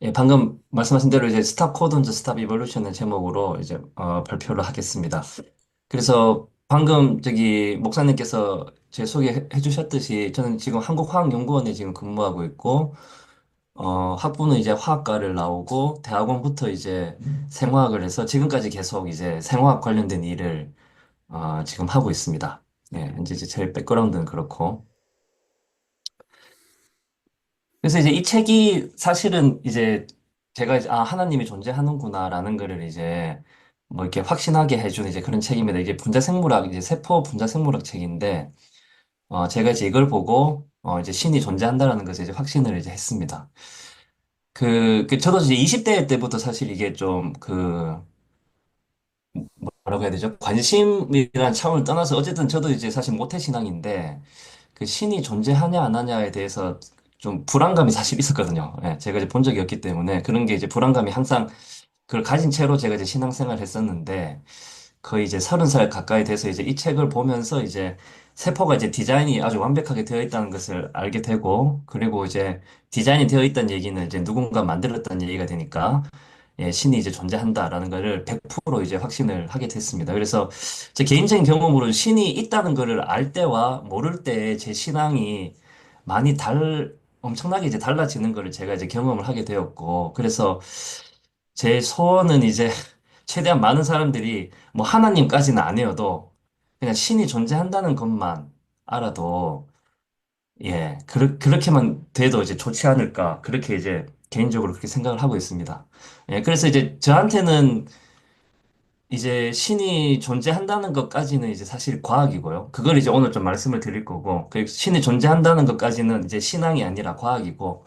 예, 방금 말씀하신 대로 이제 스탑 코드온즈 스탑 이볼루션의 제목으로 이제 발표를 하겠습니다. 그래서 방금 저기 목사님께서 제 소개해 주셨듯이 저는 지금 한국화학연구원에 지금 근무하고 있고 학부는 이제 화학과를 나오고 대학원부터 이제 생화학을 해서 지금까지 계속 이제 생화학 관련된 일을 지금 하고 있습니다. 예, 이제 제 백그라운드는 그렇고. 그래서 이제 이 책이 사실은 이제 제가 이제 하나님이 존재하는구나라는 거를 이제 뭐 이렇게 확신하게 해주는 이제 그런 책입니다. 이제 분자생물학 이제 세포 분자생물학 책인데 제가 이제 이걸 보고 이제 신이 존재한다라는 것을 이제 확신을 이제 했습니다. 저도 이제 20대 때부터 사실 이게 좀 뭐라고 해야 되죠? 관심이라는 차원을 떠나서 어쨌든 저도 이제 사실 모태신앙인데 그 신이 존재하냐 안 하냐에 대해서 좀 불안감이 사실 있었거든요. 예, 제가 이제 본 적이 없기 때문에 그런 게 이제 불안감이 항상 그걸 가진 채로 제가 이제 신앙생활을 했었는데 거의 이제 30살 가까이 돼서 이제 이 책을 보면서 이제 세포가 이제 디자인이 아주 완벽하게 되어 있다는 것을 알게 되고 그리고 이제 디자인이 되어 있다는 얘기는 이제 누군가 만들었다는 얘기가 되니까 예, 신이 이제 존재한다라는 거를 100% 이제 확신을 하게 됐습니다. 그래서 제 개인적인 경험으로 신이 있다는 거를 알 때와 모를 때의 제 신앙이 많이 엄청나게 이제 달라지는 거를 제가 이제 경험을 하게 되었고, 그래서 제 소원은 이제 최대한 많은 사람들이 뭐 하나님까지는 아니어도 그냥 신이 존재한다는 것만 알아도 예, 그렇게만 돼도 이제 좋지 않을까. 그렇게 이제 개인적으로 그렇게 생각을 하고 있습니다. 예, 그래서 이제 저한테는 이제 신이 존재한다는 것까지는 이제 사실 과학이고요. 그걸 이제 오늘 좀 말씀을 드릴 거고, 그 신이 존재한다는 것까지는 이제 신앙이 아니라 과학이고,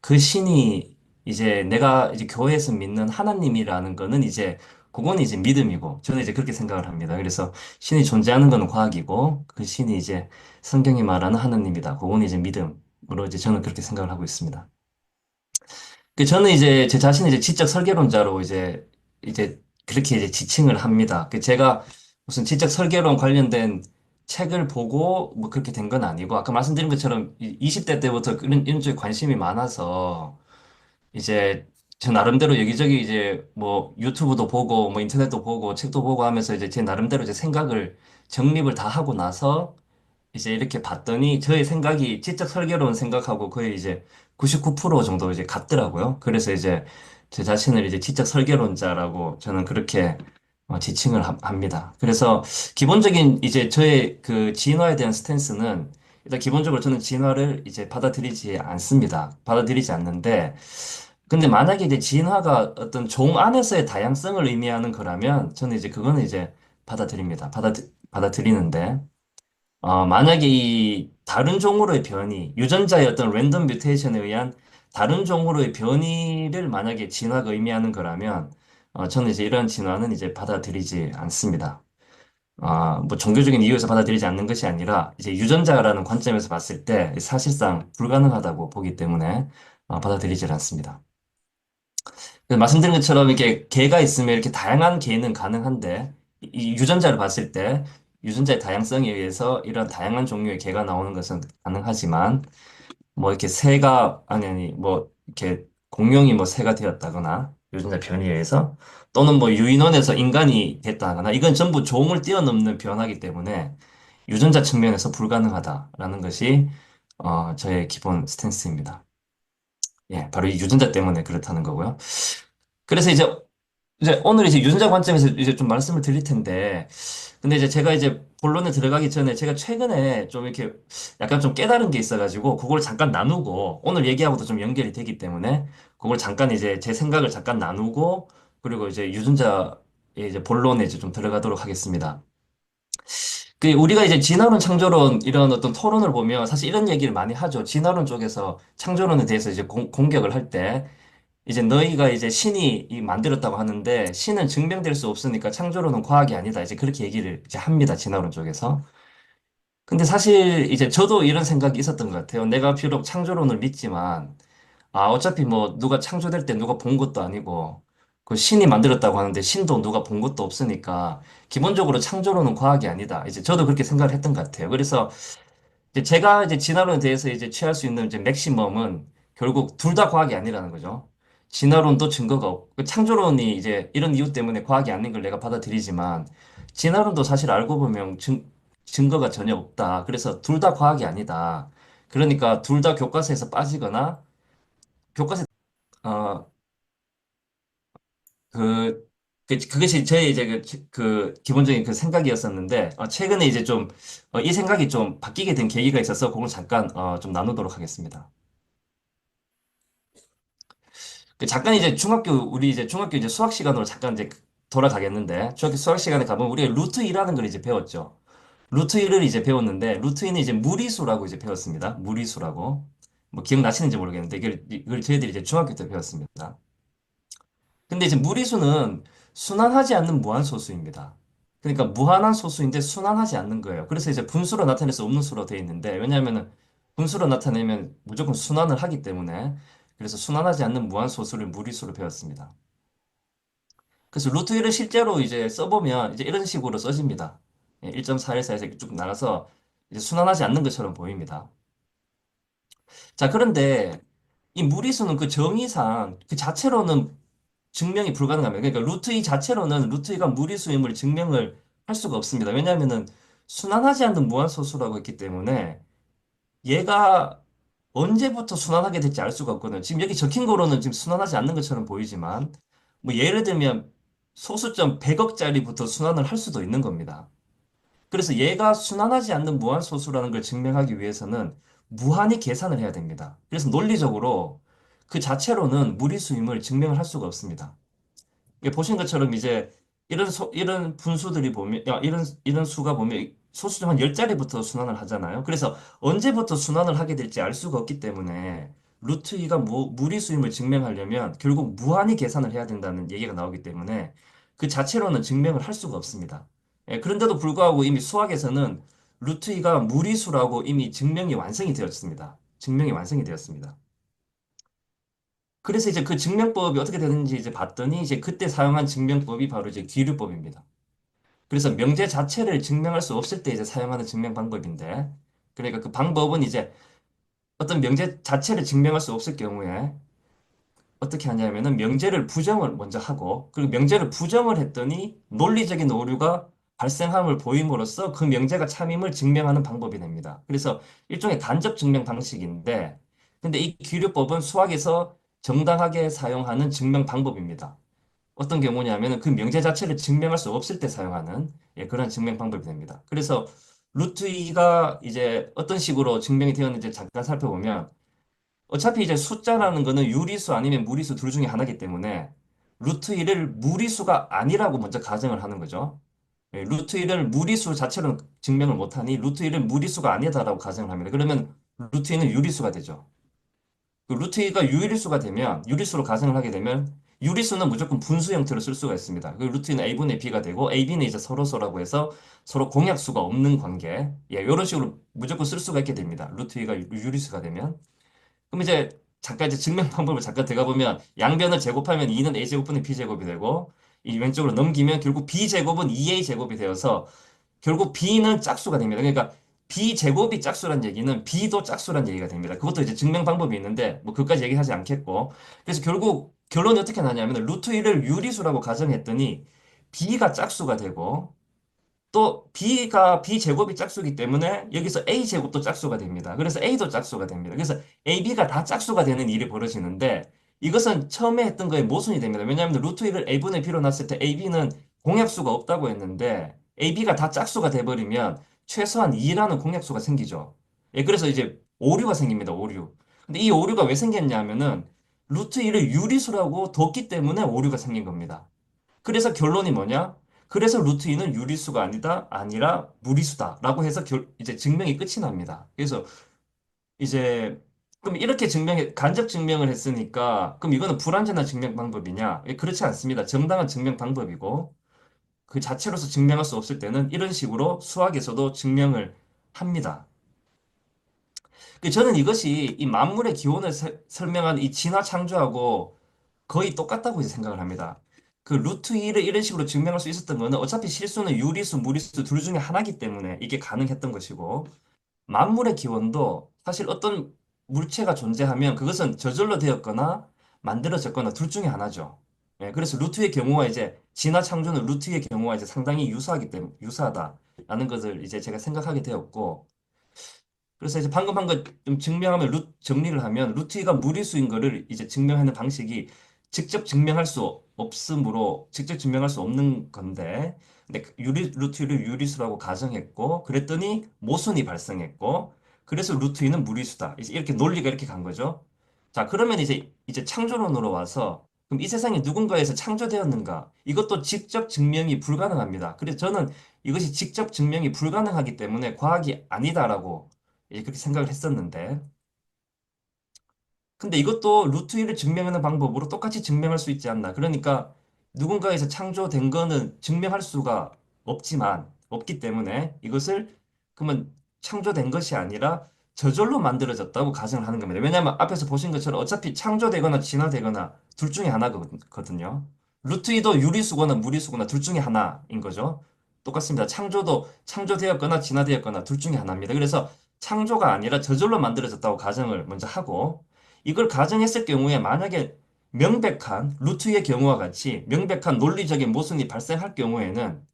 그 신이 이제 내가 이제 교회에서 믿는 하나님이라는 거는 이제 그건 이제 믿음이고, 저는 이제 그렇게 생각을 합니다. 그래서 신이 존재하는 거는 과학이고, 그 신이 이제 성경이 말하는 하나님이다. 그건 이제 믿음으로 이제 저는 그렇게 생각을 하고 있습니다. 저는 이제 제 자신을 이제 지적 설계론자로 이제 그렇게 이제 지칭을 합니다. 제가 무슨 지적 설계론 관련된 책을 보고 뭐 그렇게 된 건 아니고 아까 말씀드린 것처럼 20대 때부터 이런 쪽에 관심이 많아서 이제 제 나름대로 여기저기 이제 뭐 유튜브도 보고 뭐 인터넷도 보고 책도 보고 하면서 이제 제 나름대로 이제 생각을 정립을 다 하고 나서 이제 이렇게 봤더니 저의 생각이 지적 설계론 생각하고 거의 이제 99% 정도 이제 같더라고요. 그래서 이제 제 자신을 이제 지적 설계론자라고 저는 그렇게 지칭을 합니다. 그래서 기본적인 이제 저의 그 진화에 대한 스탠스는 일단 기본적으로 저는 진화를 이제 받아들이지 않습니다. 받아들이지 않는데 근데 만약에 이제 진화가 어떤 종 안에서의 다양성을 의미하는 거라면 저는 이제 그거는 이제 받아들입니다. 받아들이는데 만약에 이 다른 종으로의 변이, 유전자의 어떤 랜덤 뮤테이션에 의한 다른 종으로의 변이를 만약에 진화가 의미하는 거라면, 저는 이제 이런 진화는 이제 받아들이지 않습니다. 뭐 종교적인 이유에서 받아들이지 않는 것이 아니라 이제 유전자라는 관점에서 봤을 때 사실상 불가능하다고 보기 때문에 받아들이지 않습니다. 그래서 말씀드린 것처럼 이렇게 개가 있으면 이렇게 다양한 개는 가능한데 이 유전자를 봤을 때 유전자의 다양성에 의해서 이런 다양한 종류의 개가 나오는 것은 가능하지만 뭐 이렇게 새가 아니 뭐 이렇게 공룡이 뭐 새가 되었다거나 유전자 변이에 의해서 또는 뭐 유인원에서 인간이 됐다거나 이건 전부 종을 뛰어넘는 변화이기 때문에 유전자 측면에서 불가능하다라는 것이 저의 기본 스탠스입니다. 예, 바로 이 유전자 때문에 그렇다는 거고요. 그래서 이제 오늘 이제 유전자 관점에서 이제 좀 말씀을 드릴 텐데, 근데 이제 제가 이제 본론에 들어가기 전에 제가 최근에 좀 이렇게 약간 좀 깨달은 게 있어가지고, 그걸 잠깐 나누고, 오늘 얘기하고도 좀 연결이 되기 때문에, 그걸 잠깐 이제 제 생각을 잠깐 나누고, 그리고 이제 유전자의 이제 본론에 이제 좀 들어가도록 하겠습니다. 우리가 이제 진화론, 창조론 이런 어떤 토론을 보면 사실 이런 얘기를 많이 하죠. 진화론 쪽에서 창조론에 대해서 이제 공격을 할 때, 이제 너희가 이제 신이 만들었다고 하는데 신은 증명될 수 없으니까 창조론은 과학이 아니다. 이제 그렇게 얘기를 이제 합니다. 진화론 쪽에서. 근데 사실 이제 저도 이런 생각이 있었던 것 같아요. 내가 비록 창조론을 믿지만 어차피 뭐 누가 창조될 때 누가 본 것도 아니고 그 신이 만들었다고 하는데 신도 누가 본 것도 없으니까 기본적으로 창조론은 과학이 아니다. 이제 저도 그렇게 생각을 했던 것 같아요. 그래서 이제 제가 이제 진화론에 대해서 이제 취할 수 있는 이제 맥시멈은 결국 둘 다 과학이 아니라는 거죠. 진화론도 증거가 없고, 그 창조론이 이제 이런 이유 때문에 과학이 아닌 걸 내가 받아들이지만, 진화론도 사실 알고 보면 증거가 전혀 없다. 그래서 둘 다 과학이 아니다. 그러니까 둘 다 교과서에서 빠지거나, 교과서, 어, 그, 그것이 저의 이제 그 기본적인 그 생각이었었는데, 최근에 이제 좀, 이 생각이 좀 바뀌게 된 계기가 있어서 그걸 잠깐, 좀 나누도록 하겠습니다. 잠깐 이제 우리 이제 중학교 이제 수학 시간으로 잠깐 이제 돌아가겠는데, 중학교 수학 시간에 가보면 우리가 루트 2라는 걸 이제 배웠죠. 루트 2를 이제 배웠는데, 루트 2는 이제 무리수라고 이제 배웠습니다. 무리수라고. 뭐 기억나시는지 모르겠는데, 이걸 저희들이 이제 중학교 때 배웠습니다. 근데 이제 무리수는 순환하지 않는 무한소수입니다. 그러니까 무한한 소수인데 순환하지 않는 거예요. 그래서 이제 분수로 나타낼 수 없는 수로 되어 있는데, 왜냐하면은 분수로 나타내면 무조건 순환을 하기 때문에, 그래서 순환하지 않는 무한소수를 무리수로 배웠습니다. 그래서 루트 1을 실제로 이제 써보면 이제 이런 식으로 써집니다. 1.414에서 이렇게 쭉 나눠서 이제 순환하지 않는 것처럼 보입니다. 자, 그런데 이 무리수는 그 정의상 그 자체로는 증명이 불가능합니다. 그러니까 루트 2 자체로는 루트 2가 무리수임을 증명을 할 수가 없습니다. 왜냐하면은 순환하지 않는 무한소수라고 했기 때문에 얘가 언제부터 순환하게 될지 알 수가 없거든요. 지금 여기 적힌 거로는 지금 순환하지 않는 것처럼 보이지만 뭐 예를 들면 소수점 100억짜리부터 순환을 할 수도 있는 겁니다. 그래서 얘가 순환하지 않는 무한소수라는 걸 증명하기 위해서는 무한히 계산을 해야 됩니다. 그래서 논리적으로 그 자체로는 무리수임을 증명을 할 수가 없습니다. 이게 보신 것처럼 이제 이런 분수들이 보면, 이런 수가 보면 소수점 한 10자리부터 순환을 하잖아요. 그래서 언제부터 순환을 하게 될지 알 수가 없기 때문에 루트 2가 무리수임을 증명하려면 결국 무한히 계산을 해야 된다는 얘기가 나오기 때문에 그 자체로는 증명을 할 수가 없습니다. 그런데도 불구하고 이미 수학에서는 루트 2가 무리수라고 이미 증명이 완성이 되었습니다. 증명이 완성이 되었습니다. 그래서 이제 그 증명법이 어떻게 되는지 이제 봤더니 이제 그때 사용한 증명법이 바로 이제 귀류법입니다. 그래서 명제 자체를 증명할 수 없을 때 이제 사용하는 증명 방법인데, 그러니까 그 방법은 이제 어떤 명제 자체를 증명할 수 없을 경우에 어떻게 하냐면은 명제를 부정을 먼저 하고, 그리고 명제를 부정을 했더니 논리적인 오류가 발생함을 보임으로써 그 명제가 참임을 증명하는 방법이 됩니다. 그래서 일종의 간접 증명 방식인데, 근데 이 귀류법은 수학에서 정당하게 사용하는 증명 방법입니다. 어떤 경우냐면은 그 명제 자체를 증명할 수 없을 때 사용하는 그런 증명 방법이 됩니다. 그래서 루트 2가 이제 어떤 식으로 증명이 되었는지 잠깐 살펴보면 어차피 이제 숫자라는 거는 유리수 아니면 무리수 둘 중에 하나이기 때문에 루트 1을 무리수가 아니라고 먼저 가정을 하는 거죠. 루트 1을 무리수 자체로 증명을 못하니 루트 1을 무리수가 아니다라고 가정을 합니다. 그러면 루트 2는 유리수가 되죠. 그 루트 2가 유리수가 되면 유리수로 가정을 하게 되면 유리수는 무조건 분수 형태로 쓸 수가 있습니다. 그 루트 2는 a분의 b가 되고 ab는 이제 서로서라고 해서 서로 공약수가 없는 관계. 이런 식으로 무조건 쓸 수가 있게 됩니다. 루트 2가 유리수가 되면. 그럼 이제 잠깐 이제 증명 방법을 잠깐 들어가 보면 양변을 제곱하면 2는 a제곱분의 b제곱이 되고 이 왼쪽으로 넘기면 결국 b제곱은 2a 제곱이 되어서 결국 b는 짝수가 됩니다. 그러니까 b 제곱이 짝수란 얘기는 b도 짝수란 얘기가 됩니다. 그것도 이제 증명 방법이 있는데 뭐 그것까지 얘기하지 않겠고 그래서 결국 결론이 어떻게 나냐면 루트 1을 유리수라고 가정했더니 b가 짝수가 되고 또 b제곱이 짝수기 때문에 여기서 a제곱도 짝수가 됩니다. 그래서 a도 짝수가 됩니다. 그래서 ab가 다 짝수가 되는 일이 벌어지는데 이것은 처음에 했던 거에 모순이 됩니다. 왜냐하면 루트 1을 a분의 b로 놨을 때 ab는 공약수가 없다고 했는데 ab가 다 짝수가 돼버리면 최소한 2라는 공약수가 생기죠. 그래서 이제 오류가 생깁니다. 오류. 근데 이 오류가 왜 생겼냐면은 루트 1을 유리수라고 뒀기 때문에 오류가 생긴 겁니다. 그래서 결론이 뭐냐? 그래서 루트 2는 유리수가 아니라 무리수다라고 해서 이제 증명이 끝이 납니다. 그래서 이제 그럼 이렇게 간접 증명을 했으니까 그럼 이거는 불완전한 증명 방법이냐? 그렇지 않습니다. 정당한 증명 방법이고 그 자체로서 증명할 수 없을 때는 이런 식으로 수학에서도 증명을 합니다. 저는 이것이 이 만물의 기원을 설명한 이 진화 창조하고 거의 똑같다고 이제 생각을 합니다. 그 루트 2를 이런 식으로 증명할 수 있었던 거는 어차피 실수는 유리수, 무리수 둘 중에 하나이기 때문에 이게 가능했던 것이고 만물의 기원도 사실 어떤 물체가 존재하면 그것은 저절로 되었거나 만들어졌거나 둘 중에 하나죠. 예, 그래서 루트의 경우가 이제 진화 창조는 루트의 경우가 이제 상당히 유사하기 때문에 유사하다라는 것을 이제 제가 생각하게 되었고 그래서 이제 방금 한 거 좀 증명하면 정리를 하면 루트가 무리수인 거를 이제 증명하는 방식이 직접 증명할 수 없으므로 직접 증명할 수 없는 건데 근데 그 루트를 유리수라고 가정했고 그랬더니 모순이 발생했고 그래서 루트 2는 무리수다. 이제 이렇게 논리가 이렇게 간 거죠. 자, 그러면 이제 창조론으로 와서 그럼 이 세상이 누군가에서 창조되었는가? 이것도 직접 증명이 불가능합니다. 그래서 저는 이것이 직접 증명이 불가능하기 때문에 과학이 아니다라고 그렇게 생각을 했었는데, 근데 이것도 루트 1을 증명하는 방법으로 똑같이 증명할 수 있지 않나. 그러니까 누군가에서 창조된 거는 증명할 수가 없기 때문에 이것을 그러면 창조된 것이 아니라 저절로 만들어졌다고 가정을 하는 겁니다. 왜냐하면 앞에서 보신 것처럼 어차피 창조되거나 진화되거나 둘 중에 하나거든요. 루트 2도 유리수거나 무리수거나 둘 중에 하나인 거죠. 똑같습니다. 창조도 창조되었거나 진화되었거나 둘 중에 하나입니다. 그래서 창조가 아니라 저절로 만들어졌다고 가정을 먼저 하고 이걸 가정했을 경우에 만약에 명백한 루트의 경우와 같이 명백한 논리적인 모순이 발생할 경우에는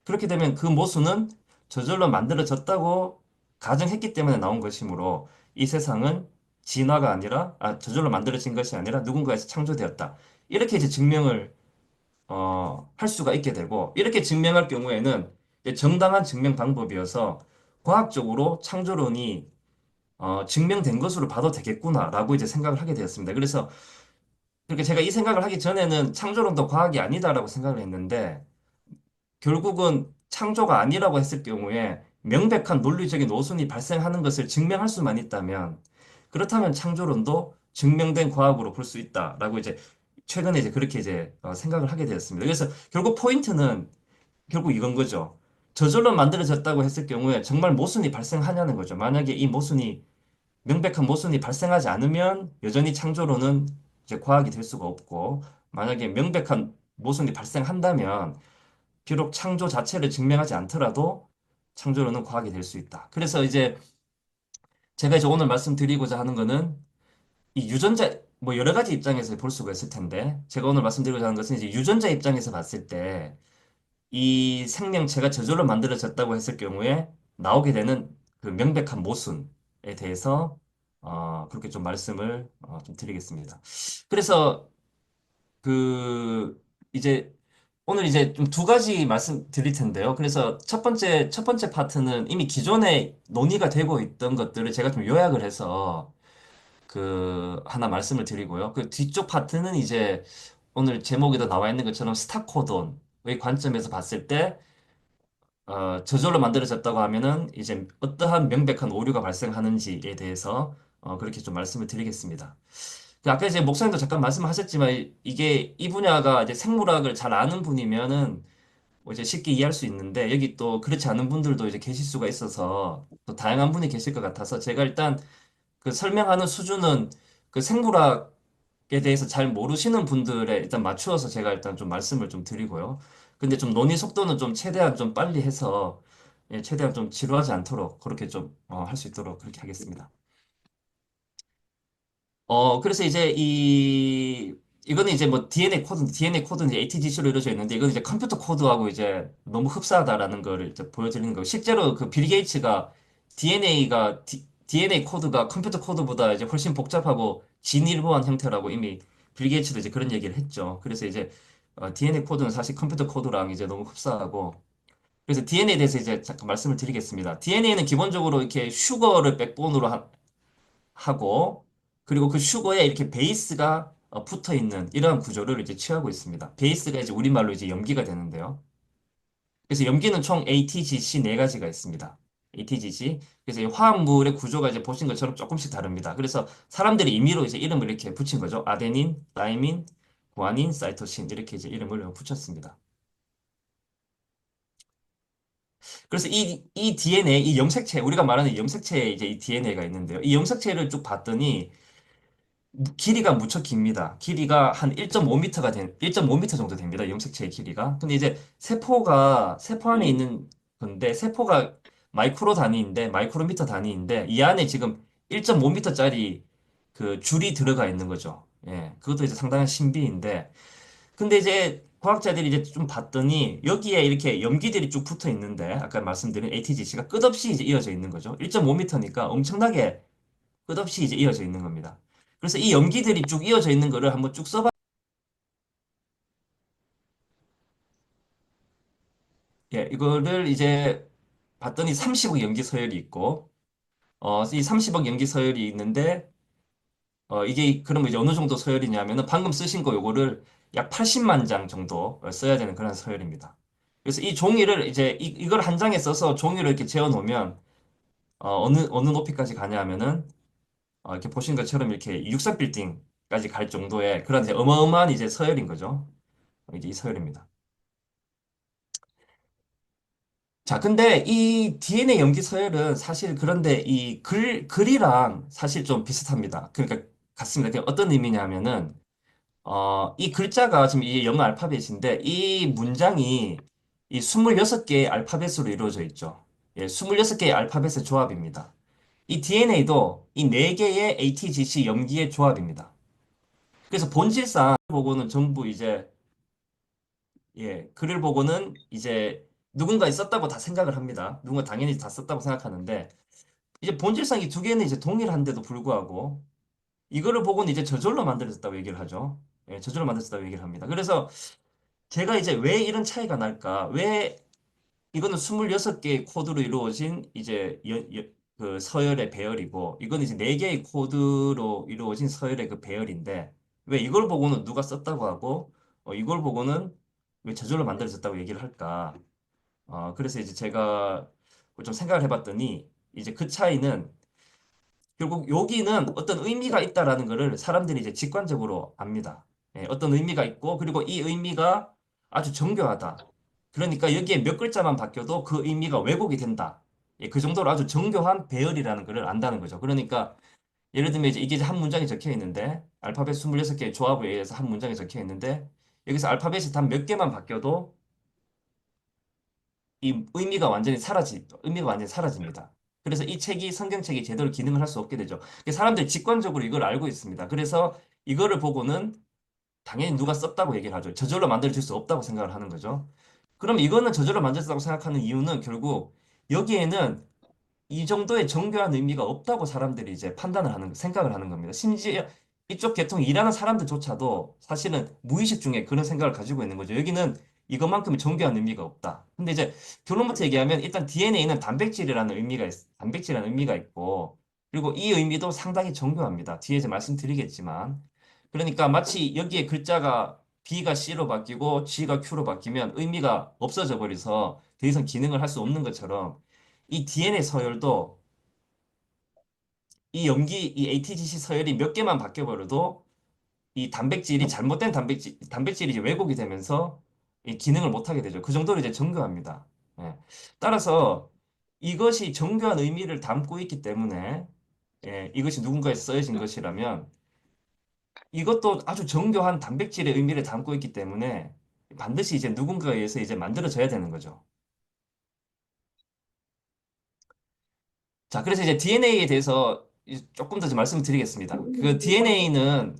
그렇게 되면 그 모순은 저절로 만들어졌다고 가정했기 때문에 나온 것이므로 이 세상은 진화가 아니라 저절로 만들어진 것이 아니라 누군가에서 창조되었다. 이렇게 이제 증명을 할 수가 있게 되고 이렇게 증명할 경우에는 이제 정당한 증명 방법이어서 과학적으로 창조론이 증명된 것으로 봐도 되겠구나라고 이제 생각을 하게 되었습니다. 그래서 그렇게 제가 이 생각을 하기 전에는 창조론도 과학이 아니다라고 생각을 했는데 결국은 창조가 아니라고 했을 경우에 명백한 논리적인 오순이 발생하는 것을 증명할 수만 있다면 그렇다면 창조론도 증명된 과학으로 볼 수 있다라고 이제 최근에 이제 그렇게 이제 생각을 하게 되었습니다. 그래서 결국 포인트는 결국 이건 거죠. 저절로 만들어졌다고 했을 경우에 정말 모순이 발생하냐는 거죠. 만약에 이 모순이 명백한 모순이 발생하지 않으면 여전히 창조론은 이제 과학이 될 수가 없고 만약에 명백한 모순이 발생한다면 비록 창조 자체를 증명하지 않더라도 창조론은 과학이 될 수 있다. 그래서 이제 제가 이제 오늘 말씀드리고자 하는 거는 이 유전자 뭐 여러 가지 입장에서 볼 수가 있을 텐데 제가 오늘 말씀드리고자 하는 것은 이제 유전자 입장에서 봤을 때 이 생명체가 저절로 만들어졌다고 했을 경우에 나오게 되는 그 명백한 모순에 대해서 그렇게 좀 말씀을 좀 드리겠습니다. 그래서 그 이제 오늘 이제 좀 두 가지 말씀 드릴 텐데요. 그래서 첫 번째 파트는 이미 기존에 논의가 되고 있던 것들을 제가 좀 요약을 해서 그 하나 말씀을 드리고요. 그 뒤쪽 파트는 이제 오늘 제목에도 나와 있는 것처럼 스타코돈의 관점에서 봤을 때 저절로 만들어졌다고 하면은 이제 어떠한 명백한 오류가 발생하는지에 대해서 그렇게 좀 말씀을 드리겠습니다. 그 아까 이제 목사님도 잠깐 말씀하셨지만 이게 이 분야가 이제 생물학을 잘 아는 분이면은 뭐 이제 쉽게 이해할 수 있는데 여기 또 그렇지 않은 분들도 이제 계실 수가 있어서 또 다양한 분이 계실 것 같아서 제가 일단 그 설명하는 수준은 그 생물학에 대해서 잘 모르시는 분들에 일단 맞추어서 제가 일단 좀 말씀을 좀 드리고요. 근데 좀 논의 속도는 좀 최대한 좀 빨리 해서 최대한 좀 지루하지 않도록 그렇게 좀 할 수 있도록 그렇게 하겠습니다. 그래서 이제 이거는 이제 뭐 DNA 코드는 이제 ATGC로 이루어져 있는데, 이거는 이제 컴퓨터 코드하고 이제 너무 흡사하다라는 거를 이제 보여드리는 거고, 실제로 그 빌 게이츠가 DNA 코드가 컴퓨터 코드보다 이제 훨씬 복잡하고 진일보한 형태라고 이미 빌 게이츠도 이제 그런 얘기를 했죠. 그래서 이제 DNA 코드는 사실 컴퓨터 코드랑 이제 너무 흡사하고, 그래서 DNA에 대해서 이제 잠깐 말씀을 드리겠습니다. DNA는 기본적으로 이렇게 슈거를 백본으로 하고 그리고 그 슈거에 이렇게 베이스가 붙어 있는 이러한 구조를 이제 취하고 있습니다. 베이스가 이제 우리말로 이제 염기가 되는데요. 그래서 염기는 총 ATGC 네 가지가 있습니다. ATGC. 그래서 이 화합물의 구조가 이제 보신 것처럼 조금씩 다릅니다. 그래서 사람들이 임의로 이제 이름을 이렇게 붙인 거죠. 아데닌, 타이민, 구아닌, 사이토신 이렇게 이제 이름을 붙였습니다. 그래서 이 DNA, 이 염색체, 우리가 말하는 이 염색체에 이제 이 DNA가 있는데요. 이 염색체를 쭉 봤더니 길이가 무척 깁니다. 길이가 한 1.5m 정도 됩니다. 염색체의 길이가. 근데 이제 세포 안에 있는 건데, 세포가 마이크로미터 단위인데, 이 안에 지금 1.5m짜리 그 줄이 들어가 있는 거죠. 예, 그것도 이제 상당한 신비인데, 근데 이제 과학자들이 이제 좀 봤더니 여기에 이렇게 염기들이 쭉 붙어 있는데, 아까 말씀드린 ATGC가 끝없이 이제 이어져 있는 거죠. 1.5m니까 엄청나게 끝없이 이제 이어져 있는 겁니다. 그래서 이 염기들이 쭉 이어져 있는 거를 한번 쭉 써봐. 예, 이거를 이제 봤더니 30억 염기 서열이 있고, 이 30억 염기 서열이 있는데, 이게 그러면 이제 어느 정도 서열이냐면은 방금 쓰신 거 요거를 약 80만 장 정도 써야 되는 그런 서열입니다. 그래서 이 종이를 이제 이걸 한 장에 써서 종이를 이렇게 재어 놓으면 어느 높이까지 가냐 하면은 이렇게 보신 것처럼 이렇게 63빌딩까지 갈 정도의 그런 이제 어마어마한 이제 서열인 거죠. 이제 이 서열입니다. 자, 근데 이 DNA 염기 서열은 사실 그런데 이 글이랑 사실 좀 비슷합니다. 그러니까 같습니다. 그게 어떤 의미냐면은 이 글자가 지금 이게 영어 알파벳인데 이 문장이 이 26개의 알파벳으로 이루어져 있죠. 예, 26개의 알파벳의 조합입니다. 이 DNA도 이 4개의 ATGC 염기의 조합입니다. 그래서 본질상 보고는 전부 이제 예, 글을 보고는 이제 누군가 있었다고 다 생각을 합니다. 누군가 당연히 다 썼다고 생각하는데 이제 본질상 이 두 개는 이제 동일한데도 불구하고 이거를 보고는 이제 저절로 만들어졌다고 얘기를 하죠. 예, 저절로 만들어졌다고 얘기를 합니다. 그래서 제가 이제 왜 이런 차이가 날까? 왜 이거는 26개의 코드로 이루어진 이제 그 서열의 배열이고 이건 이제 4개의 코드로 이루어진 서열의 그 배열인데 왜 이걸 보고는 누가 썼다고 하고 이걸 보고는 왜 저절로 만들어졌다고 얘기를 할까? 그래서 이제 제가 좀 생각을 해봤더니 이제 그 차이는 결국 여기는 어떤 의미가 있다라는 것을 사람들이 이제 직관적으로 압니다. 예, 어떤 의미가 있고 그리고 이 의미가 아주 정교하다. 그러니까 여기에 몇 글자만 바뀌어도 그 의미가 왜곡이 된다. 예, 그 정도로 아주 정교한 배열이라는 것을 안다는 거죠. 그러니까 예를 들면 이제 이게 이제 한 문장에 적혀 있는데 알파벳 26개의 조합에 의해서 한 문장에 적혀 있는데 여기서 알파벳이 단 몇 개만 바뀌어도 이 의미가 완전히 사라집니다. 그래서 이 책이 성경책이 제대로 기능을 할 수 없게 되죠. 사람들이 직관적으로 이걸 알고 있습니다. 그래서 이거를 보고는 당연히 누가 썼다고 얘기를 하죠. 저절로 만들어질 수 없다고 생각을 하는 거죠. 그럼 이거는 저절로 만들었다고 생각하는 이유는 결국 여기에는 이 정도의 정교한 의미가 없다고 사람들이 이제 생각을 하는 겁니다. 심지어 이쪽 계통에 일하는 사람들조차도 사실은 무의식 중에 그런 생각을 가지고 있는 거죠. 여기는 이것만큼의 정교한 의미가 없다. 근데 이제 결론부터 얘기하면 일단 DNA는 단백질이라는 의미가 있고, 그리고 이 의미도 상당히 정교합니다. 뒤에 이제 말씀드리겠지만. 그러니까 마치 여기에 글자가 B가 C로 바뀌고 G가 Q로 바뀌면 의미가 없어져 버려서 더 이상 기능을 할 수 없는 것처럼 이 DNA 서열도 이 ATGC 서열이 몇 개만 바뀌어버려도 이 단백질이 이제 왜곡이 되면서 이 기능을 못하게 되죠. 그 정도로 이제 정교합니다. 예. 따라서 이것이 정교한 의미를 담고 있기 때문에 예, 이것이 누군가에서 써여진 것이라면 이것도 아주 정교한 단백질의 의미를 담고 있기 때문에 반드시 이제 누군가에 의해서 이제 만들어져야 되는 거죠. 자, 그래서 이제 DNA에 대해서 조금 더 좀 말씀을 드리겠습니다. 그 DNA는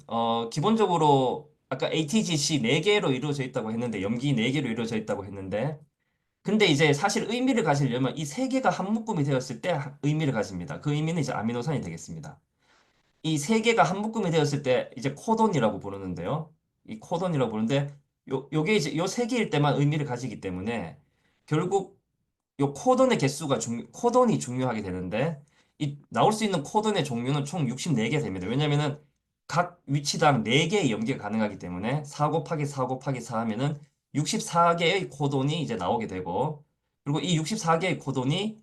기본적으로 아까 ATGC 4개로 이루어져 있다고 했는데 염기 4개로 이루어져 있다고 했는데 근데 이제 사실 의미를 가지려면 이 3개가 한 묶음이 되었을 때 의미를 가집니다. 그 의미는 이제 아미노산이 되겠습니다. 이 3개가 한 묶음이 되었을 때 이제 코돈이라고 부르는데요. 이 코돈이라고 부르는데 요게 이제 요 3개일 때만 의미를 가지기 때문에 결국 요 코돈이 중요하게 되는데 이 나올 수 있는 코돈의 종류는 총 64개 됩니다. 왜냐면은 각 위치당 4개의 염기가 가능하기 때문에 4 곱하기 4 곱하기 4 하면은 64개의 코돈이 이제 나오게 되고 그리고 이 64개의 코돈이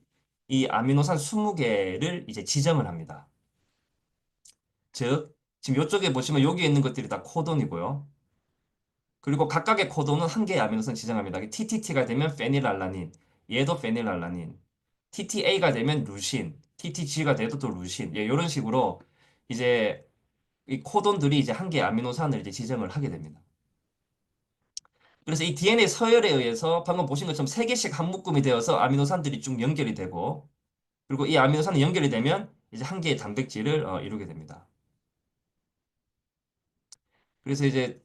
이 아미노산 20개를 이제 지정을 합니다. 즉 지금 이쪽에 보시면 여기 있는 것들이 다 코돈이고요. 그리고 각각의 코드는 한 개의 아미노산 지정합니다. TTT가 되면 페닐알라닌, 얘도 페닐알라닌, TTA가 되면 루신, TTG가 돼도 또 루신. 예, 이런 식으로 이제 이 코돈들이 이제 한 개의 아미노산을 이제 지정을 하게 됩니다. 그래서 이 DNA 서열에 의해서 방금 보신 것처럼 세 개씩 한 묶음이 되어서 아미노산들이 쭉 연결이 되고 그리고 이 아미노산이 연결이 되면 이제 한 개의 단백질을 이루게 됩니다. 그래서 이제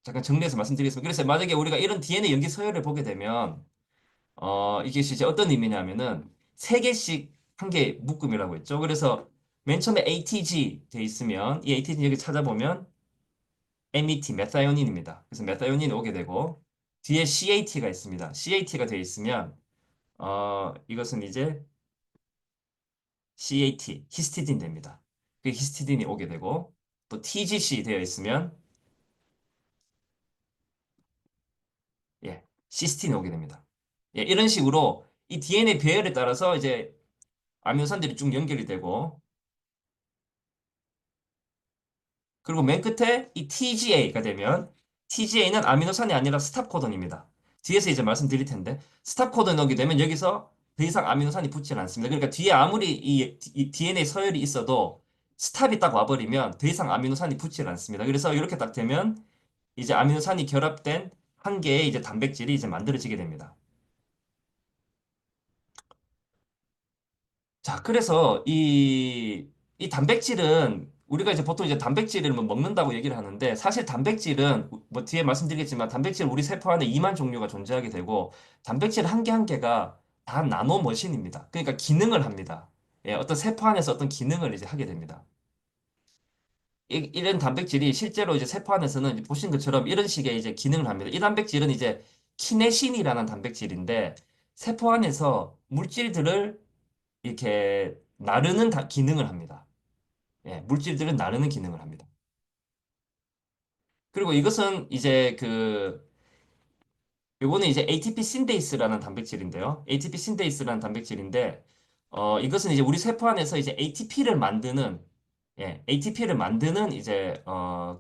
잠깐 정리해서 말씀드리겠습니다. 그래서 만약에 우리가 이런 DNA 연기 서열을 보게 되면 이게 이제 어떤 의미냐면은 세 개씩 한 개 묶음이라고 했죠. 그래서 맨 처음에 ATG 돼 있으면 이 ATG 여기 찾아보면 MET, 메사이오닌입니다. 그래서 메사이오닌이 오게 되고 뒤에 CAT가 있습니다. CAT가 돼 있으면 이것은 이제 CAT, 히스티딘 됩니다. 그 히스티딘이 오게 되고 또 TGC 되어 있으면 예, 시스틴이 오게 됩니다. 예, 이런 식으로 이 DNA 배열에 따라서 이제 아미노산들이 쭉 연결이 되고 그리고 맨 끝에 이 TGA가 되면 TGA는 아미노산이 아니라 스탑 코던입니다. 뒤에서 이제 말씀드릴 텐데 스탑 코던 넣게 되면 여기서 더 이상 아미노산이 붙지 않습니다. 그러니까 뒤에 아무리 이 DNA 서열이 있어도 스탑이 딱 와버리면 더 이상 아미노산이 붙지 않습니다. 그래서 이렇게 딱 되면 이제 아미노산이 결합된 한 개의 이제 단백질이 이제 만들어지게 됩니다. 자, 그래서 이 단백질은 우리가 이제 보통 이제 단백질을 뭐 먹는다고 얘기를 하는데 사실 단백질은 뭐 뒤에 말씀드리겠지만 단백질 우리 세포 안에 2만 종류가 존재하게 되고 단백질 한 개 한 개가 다 나노 머신입니다. 그러니까 기능을 합니다. 예, 어떤 세포 안에서 어떤 기능을 이제 하게 됩니다. 이런 단백질이 실제로 이제 세포 안에서는 이제 보신 것처럼 이런 식의 이제 기능을 합니다. 이 단백질은 이제 키네신이라는 단백질인데 세포 안에서 물질들을 이렇게 나르는 기능을 합니다. 예, 물질들은 나르는 기능을 합니다. 그리고 이것은 이제 요거는 이제 ATP 신데이스라는 단백질인데요. ATP 신데이스라는 단백질인데, 이것은 이제 우리 세포 안에서 이제 ATP를 만드는, 예, ATP를 만드는 이제,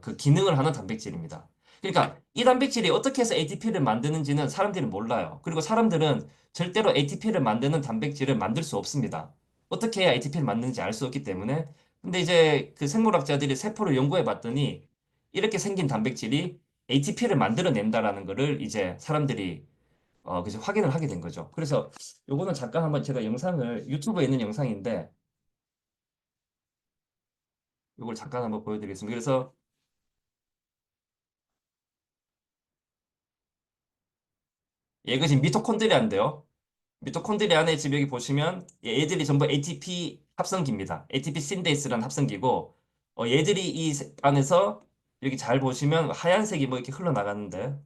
그 기능을 하는 단백질입니다. 그러니까 이 단백질이 어떻게 해서 ATP를 만드는지는 사람들이 몰라요. 그리고 사람들은 절대로 ATP를 만드는 단백질을 만들 수 없습니다. 어떻게 해야 ATP를 만드는지 알 수 없기 때문에. 근데 이제 그 생물학자들이 세포를 연구해 봤더니 이렇게 생긴 단백질이 ATP를 만들어낸다라는 거를 이제 사람들이 그래서 확인을 하게 된 거죠. 그래서 요거는 잠깐 한번 제가 영상을 유튜브에 있는 영상인데 요걸 잠깐 한번 보여드리겠습니다. 그래서 얘가 지금 미토콘드리아인데요. 미토콘드리아 안에 지금 여기 보시면 얘들이 전부 ATP 합성기입니다. ATP 신데이스라는 합성기고 얘들이 안에서 여기 잘 보시면 하얀색이 뭐 이렇게 흘러나가는데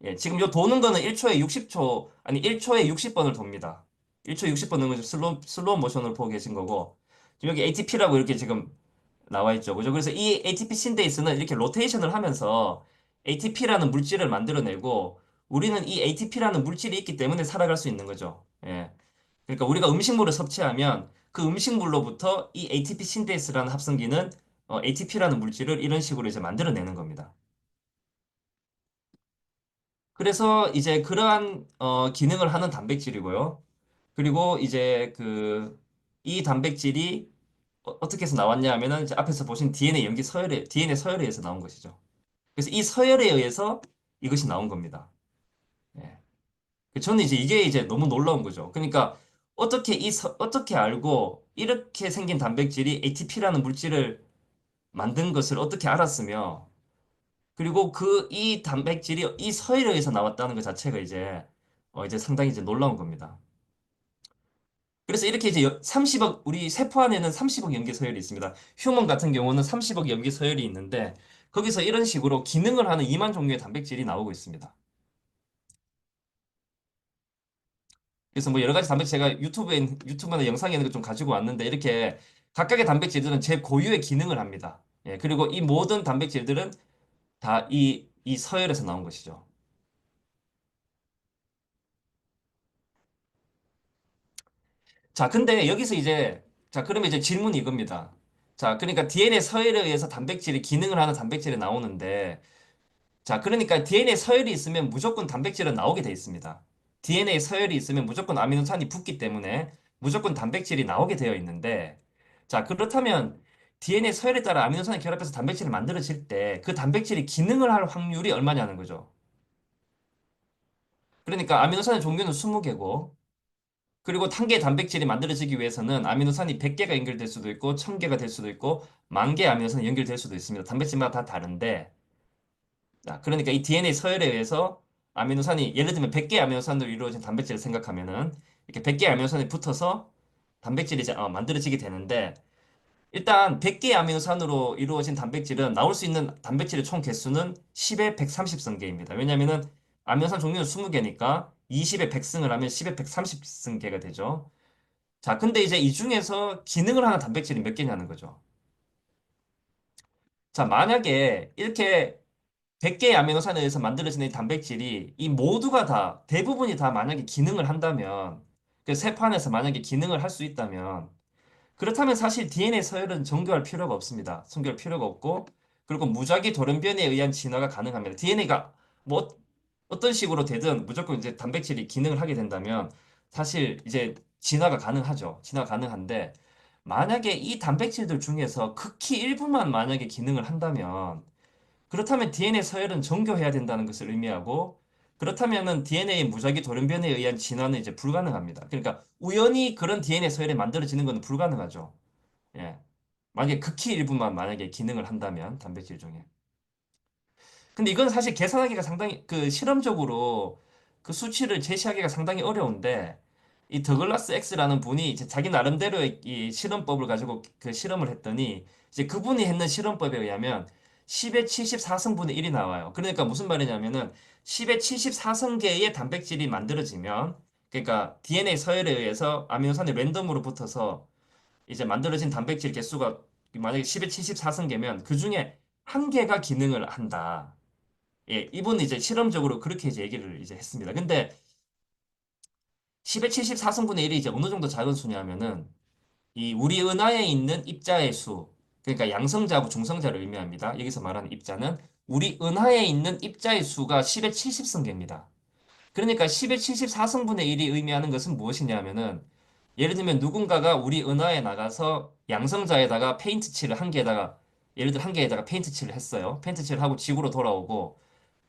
예, 지금 요 도는 거는 1초에 60초, 아니 1초에 60번을 돕니다. 1초에 60번 는 슬로우 모션으로 보고 계신 거고, 지금 여기 ATP라고 이렇게 지금 나와 있죠. 그죠? 그래서 이 ATP 신데이스는 이렇게 로테이션을 하면서 ATP라는 물질을 만들어내고, 우리는 이 ATP라는 물질이 있기 때문에 살아갈 수 있는 거죠. 예. 그러니까 우리가 음식물을 섭취하면 그 음식물로부터 이 ATP 신데이스라는 합성기는 ATP라는 물질을 이런 식으로 이제 만들어내는 겁니다. 그래서 이제 그러한 기능을 하는 단백질이고요. 그리고 이제 이 단백질이 떻게 해서 나왔냐 하면은 이제 앞에서 보신 DNA 서열에 의해서 나온 것이죠. 그래서 이 서열에 의해서 이것이 나온 겁니다. 예. 저는 이제 이게 이제 너무 놀라운 거죠. 그러니까 어떻게 알고 이렇게 생긴 단백질이 ATP라는 물질을 만든 것을 어떻게 알았으며 그리고 이 단백질이 이 서열에 의해서 나왔다는 것 자체가 이제 상당히 이제 놀라운 겁니다. 그래서 이렇게 이제 30억, 우리 세포 안에는 30억 염기 서열이 있습니다. 휴먼 같은 경우는 30억 염기 서열이 있는데, 거기서 이런 식으로 기능을 하는 2만 종류의 단백질이 나오고 있습니다. 그래서 뭐 여러 가지 단백질 제가 유튜브나 영상에 있는 거 좀 가지고 왔는데, 이렇게 각각의 단백질들은 제 고유의 기능을 합니다. 예, 그리고 이 모든 단백질들은 다 이 서열에서 나온 것이죠. 자, 근데 여기서 자, 그러면 이제 질문이 이겁니다. 자, 그러니까 DNA 서열에 의해서 단백질이 기능을 하는 단백질이 나오는데, 자, 그러니까 DNA 서열이 있으면 무조건 단백질은 나오게 돼 있습니다. DNA 서열이 있으면 무조건 아미노산이 붙기 때문에 무조건 단백질이 나오게 되어 있는데, 자, 그렇다면 DNA 서열에 따라 아미노산이 결합해서 단백질이 만들어질 때 그 단백질이 기능을 할 확률이 얼마냐는 거죠. 그러니까 아미노산의 종류는 20개고, 그리고 한 개의 단백질이 만들어지기 위해서는 아미노산이 100개가 연결될 수도 있고 1000개가 될 수도 있고 10,000개의 아미노산이 연결될 수도 있습니다. 단백질마다 다 다른데 자, 그러니까 이 DNA 서열에 의해서 아미노산이 예를 들면 100개의 아미노산으로 이루어진 단백질을 생각하면은 이렇게 100개의 아미노산이 붙어서 단백질이 이제 만들어지게 되는데 일단 100개의 아미노산으로 이루어진 단백질은 나올 수 있는 단백질의 총 개수는 10의 130승계입니다. 왜냐면은 아미노산 종류는 20개니까 20의 100승을 하면 10의 130승계가 되죠. 자, 근데 이제 이 중에서 기능을 하는 단백질이 몇 개냐는 거죠. 자, 만약에 이렇게 100개의 아미노산에 의해서 만들어지는 이 단백질이 이 모두가 다, 대부분이 다 만약에 기능을 한다면, 그 세포안에서 만약에 기능을 할 수 있다면, 그렇다면 사실 DNA 서열은 정교할 필요가 없습니다. 정교할 필요가 없고, 그리고 무작위 돌연변이에 의한 진화가 가능합니다. DNA가 뭐 어떤 식으로 되든 무조건 이제 단백질이 기능을 하게 된다면 사실 이제 진화가 가능하죠. 진화가 가능한데 만약에 이 단백질들 중에서 극히 일부만 만약에 기능을 한다면 그렇다면 DNA 서열은 정교해야 된다는 것을 의미하고 그렇다면은 DNA의 무작위 돌연변이에 의한 진화는 이제 불가능합니다. 그러니까 우연히 그런 DNA 서열이 만들어지는 것은 불가능하죠. 예. 만약에 극히 일부만 만약에 기능을 한다면 단백질 중에. 근데 이건 사실 계산하기가 상당히 그 실험적으로 그 수치를 제시하기가 상당히 어려운데 이 더글라스 X라는 분이 이제 자기 나름대로의 이 실험법을 가지고 그 실험을 했더니 이제 그분이 했는 실험법에 의하면 10의 74승분의 1이 나와요. 그러니까 무슨 말이냐면은 10의 74승계의 단백질이 만들어지면 그러니까 DNA 서열에 의해서 아미노산이 랜덤으로 붙어서 이제 만들어진 단백질 개수가 만약에 10의 74승계면 그 중에 한 개가 기능을 한다. 예, 이분은 이제 실험적으로 그렇게 이제 얘기를 이제 했습니다. 근데 10의 74승분의 1이 이제 어느 정도 작은 수냐면은 이 우리 은하에 있는 입자의 수, 그러니까 양성자하고 중성자를 의미합니다. 여기서 말하는 입자는 우리 은하에 있는 입자의 수가 10의 70승계입니다. 그러니까 10의 74승분의 1이 의미하는 것은 무엇이냐면은 예를 들면 누군가가 우리 은하에 나가서 양성자에다가 페인트 칠을 한 개에다가 예를 들어 한 개에다가 페인트 칠을 했어요. 페인트 칠을 하고 지구로 돌아오고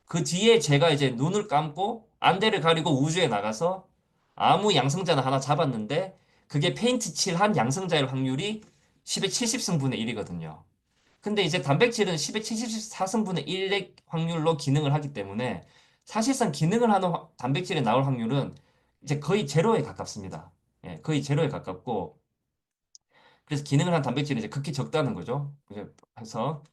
그 뒤에 제가 이제 눈을 감고 안대를 가리고 우주에 나가서 아무 양성자나 하나 잡았는데 그게 페인트 칠한 양성자일 확률이 10의 70승분의 1이거든요. 근데 이제 단백질은 10의 74승분의 1의 확률로 기능을 하기 때문에 사실상 기능을 하는 단백질이 나올 확률은 이제 거의 제로에 가깝습니다. 예, 거의 제로에 가깝고 그래서 기능을 한 단백질이 이제 극히 적다는 거죠. 그래서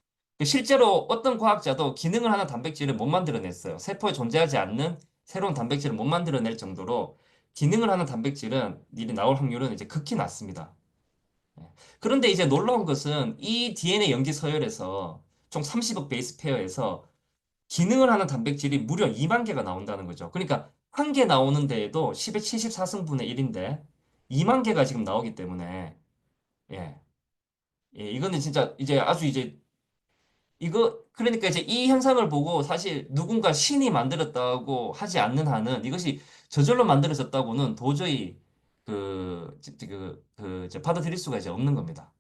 실제로 어떤 과학자도 기능을 하는 단백질을 못 만들어냈어요. 세포에 존재하지 않는 새로운 단백질을 못 만들어낼 정도로 기능을 하는 단백질은 일이 나올 확률은 이제 극히 낮습니다. 예. 그런데 이제 놀라운 것은 이 DNA 염기 서열에서 총 30억 베이스 페어에서 기능을 하는 단백질이 무려 2만 개가 나온다는 거죠. 그러니까 한 개 나오는 데에도 10의 74승분의 1인데 2만 개가 지금 나오기 때문에 예. 예, 이거는 진짜 이제 아주 이제 이거 그러니까 이제 이 현상을 보고 사실 누군가 신이 만들었다고 하지 않는 한은 이것이 저절로 만들어졌다고는 도저히 이제 받아들일 수가 이제 없는 겁니다.